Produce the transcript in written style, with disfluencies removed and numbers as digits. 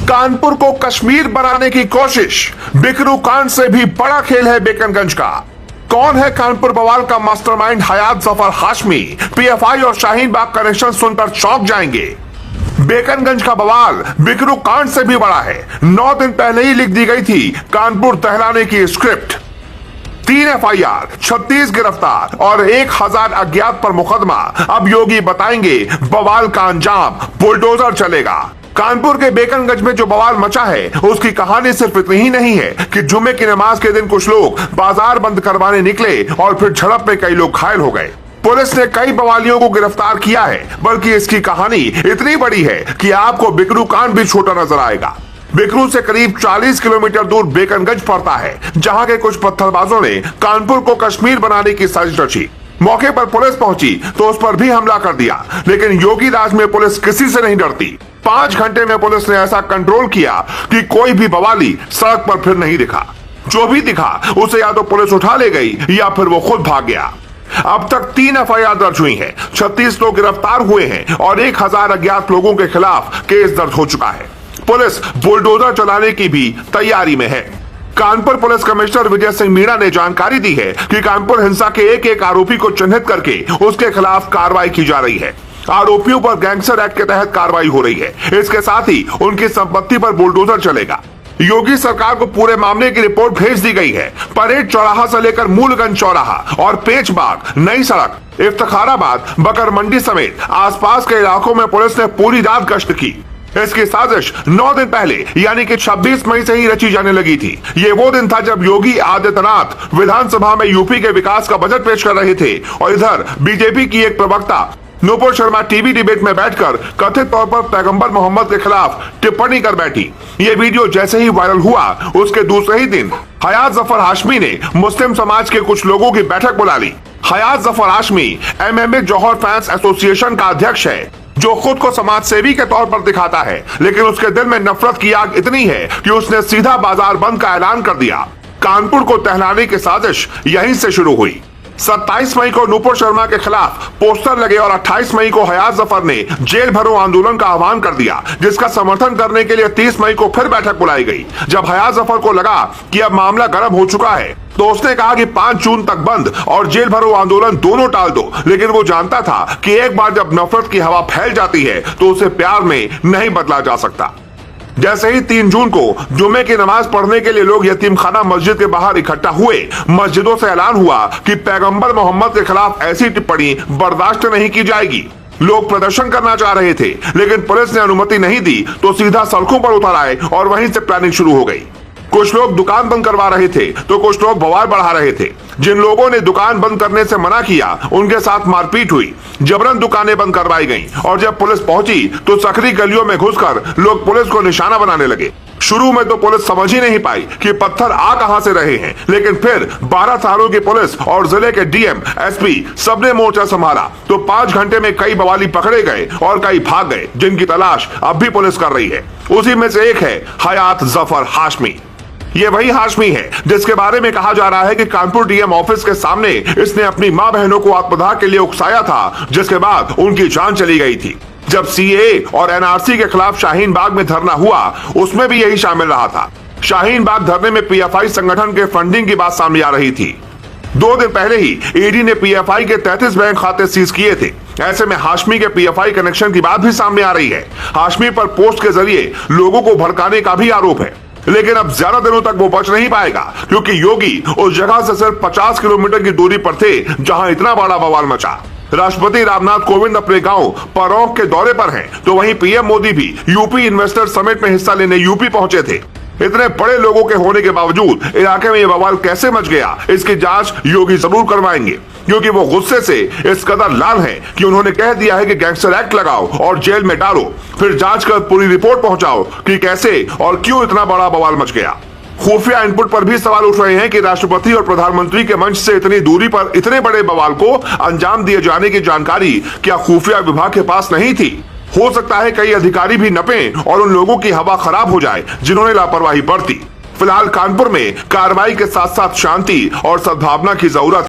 कानपुर को कश्मीर बनाने की कोशिश, बिकरू कांड से भी बड़ा खेल है बेकनगंज का। कौन है कानपुर बवाल का मास्टरमाइंड हयात जफर हाशमी? पीएफआई और शाहीन बाग कनेक्शन सुनकर चौंक जाएंगे। बेकनगंज का बवाल बिकरू कांड से भी बड़ा है। 9 दिन पहले ही लिख दी गई थी कानपुर दहलाने की स्क्रिप्ट। 3 एफआईआर, 36 गिरफ्तार और 1000 अज्ञात पर मुकदमा। अब योगी बताएंगे बवाल का अंजाम बुलडोजर चलेगा। कानपुर के बेकनगंज में जो बवाल मचा है उसकी कहानी सिर्फ इतनी ही नहीं है कि जुम्मे की नमाज के दिन कुछ लोग बाजार बंद करवाने निकले और फिर झड़प में कई लोग घायल हो गए। पुलिस ने कई बवालियों को गिरफ्तार किया है, बल्कि इसकी कहानी इतनी बड़ी है कि आपको बिकरू कांड भी छोटा नजर आएगा। बिकरू से करीब 40 किलोमीटर दूर बेकनगंज पड़ता है, जहां के कुछ पत्थरबाजों ने कानपुर को कश्मीर बनाने की साजिश रची। मौके पर पुलिस पहुंची तो उस पर भी हमला कर दिया, लेकिन योगी राज में पुलिस किसी से नहीं डरती। 5 घंटे में पुलिस ने ऐसा कंट्रोल किया कि कोई भी बवाली सड़क पर फिर नहीं दिखा। जो भी दिखा उसे या तो पुलिस उठा ले गई या फिर वो खुद भाग गया। अब तक 3 एफआईआर दर्ज हुई हैं, 36 लोग गिरफ्तार हुए हैं और 1000 अज्ञात लोगों के खिलाफ केस दर्ज हो चुका है। पुलिस बुलडोजर चलाने की भी तैयारी में है। कानपुर पुलिस कमिश्नर विजय सिंह मीणा ने जानकारी दी है कि कानपुर हिंसा के एक आरोपी को चिन्हित करके उसके खिलाफ कार्रवाई की जा रही है। आरोपियों पर गैंगस्टर एक्ट के तहत कार्रवाई हो रही है। इसके साथ ही उनकी संपत्ति पर बुलडोजर चलेगा। योगी सरकार को पूरे मामले की रिपोर्ट भेज दी गई है। परेड चौराहा से लेकर मूलगंज चौराहा और पेचबाग, नई सड़क, इफ्तिखाराबाद, बकर मंडी समेत आसपास के इलाकों में पुलिस ने पूरी रात गश्त की। इसकी साजिश 9 दिन पहले यानी कि 26 मई से ही रची जाने लगी थी। ये वो दिन था जब योगी आदित्यनाथ विधानसभा में यूपी के विकास का बजट पेश कर रहे थे और इधर बीजेपी की एक प्रवक्ता नूपुर शर्मा टीवी डिबेट में बैठकर कथित तौर पर पैगंबर मोहम्मद के खिलाफ टिप्पणी कर बैठी। ये वीडियो जैसे ही वायरल हुआ उसके दूसरे ही दिन हयात जफर हाशमी ने मुस्लिम समाज के कुछ लोगों की बैठक बुला ली। हयात जफर हाशमी एमएमए जौहर फैंस एसोसिएशन का अध्यक्ष है, जो खुद को समाज सेवी के तौर पर दिखाता है, लेकिन उसके दिल में नफरत की आग इतनी है कि उसने सीधा बाजार बंद का ऐलान कर दिया। कानपुर को दहलाने की साजिश यहीं से शुरू हुई। 27 मई को नूपुर शर्मा के खिलाफ पोस्टर लगे और 28 मई को हयात जफर ने जेल भरो आंदोलन का आह्वान कर दिया, जिसका समर्थन करने के लिए 30 मई को फिर बैठक बुलाई गई। जब हयात जफर को लगा कि अब मामला गर्म हो चुका है तो उसने कहा कि 5 जून तक बंद और जेल भरो आंदोलन दोनों टाल दो, लेकिन वो जानता था कि एक बार जब नफरत की हवा फैल जाती है तो उसे प्यार में नहीं बदला जा सकता। जैसे ही 3 जून को जुम्मे की नमाज पढ़ने के लिए लोग यतीमखाना मस्जिद के बाहर इकट्ठा हुए, मस्जिदों से ऐलान हुआ कि पैगंबर मोहम्मद के खिलाफ ऐसी टिप्पणी बर्दाश्त नहीं की जाएगी। लोग प्रदर्शन करना चाह रहे थे, लेकिन पुलिस ने अनुमति नहीं दी तो सीधा सड़कों पर उतर आए और वहीं से प्लानिंग शुरू हो गई। कुछ लोग दुकान बंद करवा रहे थे तो कुछ लोग बवाल बढ़ा रहे थे। जिन लोगों ने दुकान बंद करने से मना किया उनके साथ मारपीट हुई, जबरन दुकानें बंद करवाई गईं और जब पुलिस पहुंची तो सकरी गलियों में घुसकर लोग पुलिस को निशाना बनाने लगे। शुरू में तो पुलिस समझ ही नहीं पाई कि पत्थर आ कहां से रहे हैं, लेकिन फिर 12 थानों की पुलिस और जिले के डीएम, एसपी सबने मोर्चा संभाला तो 5 घंटे में कई बवाली पकड़े गए और कई भाग गए, जिनकी तलाश अब भी पुलिस कर रही है। उसी में से एक है हयात जफर हाशमी। ये वही हाशमी है जिसके बारे में कहा जा रहा है कि कानपुर डीएम ऑफिस के सामने इसने अपनी मां बहनों को आत्मदाह के लिए उकसाया था, जिसके बाद उनकी जान चली गई थी। जब सीएए और एनआरसी के खिलाफ शाहीन बाग में धरना हुआ उसमें भी यही शामिल रहा था। शाहीन बाग धरने में पीएफआई संगठन के फंडिंग की बात सामने आ रही थी। 2 दिन पहले ही ईडी ने पीएफआई के 33 बैंक खाते सीज किए थे। ऐसे में हाशमी के पीएफआई कनेक्शन की बात भी सामने आ रही है। हाशमी पर पोस्ट के जरिए लोगों को भड़काने का भी आरोप है, लेकिन अब ज्यादा दिनों तक वो बच नहीं पाएगा, क्योंकि योगी उस जगह से सिर्फ 50 किलोमीटर की दूरी पर थे जहां इतना बड़ा बवाल मचा। राष्ट्रपति रामनाथ कोविंद अपने गांव परौंक के दौरे पर हैं, तो वहीं पीएम मोदी भी यूपी इन्वेस्टर समिट में हिस्सा लेने यूपी पहुंचे थे। इतने बड़े लोगों के होने के बावजूद इलाके में ये बवाल कैसे मच गया, इसकी जांच योगी जरूर करवाएंगे, क्योंकि वो गुस्से से इस कदर लाल हैं कि उन्होंने कह दिया है कि गैंगस्टर एक्ट लगाओ और जेल में डालो, फिर जांच कर पूरी रिपोर्ट पहुंचाओ कि कैसे और क्यों इतना बड़ा बवाल मच गया। खुफिया इनपुट पर भी सवाल उठ रहे हैं कि राष्ट्रपति और प्रधानमंत्री के मंच से इतनी दूरी पर इतने बड़े बवाल को अंजाम दिए जाने की जानकारी क्या खुफिया विभाग के पास नहीं थी? हो सकता है कई अधिकारी भी नपें और उन लोगों की हवा खराब हो जाए जिन्होंने लापरवाही बरती। फिलहाल कानपुर में कार्रवाई के साथ साथ शांति और सद्भावना की जरूरत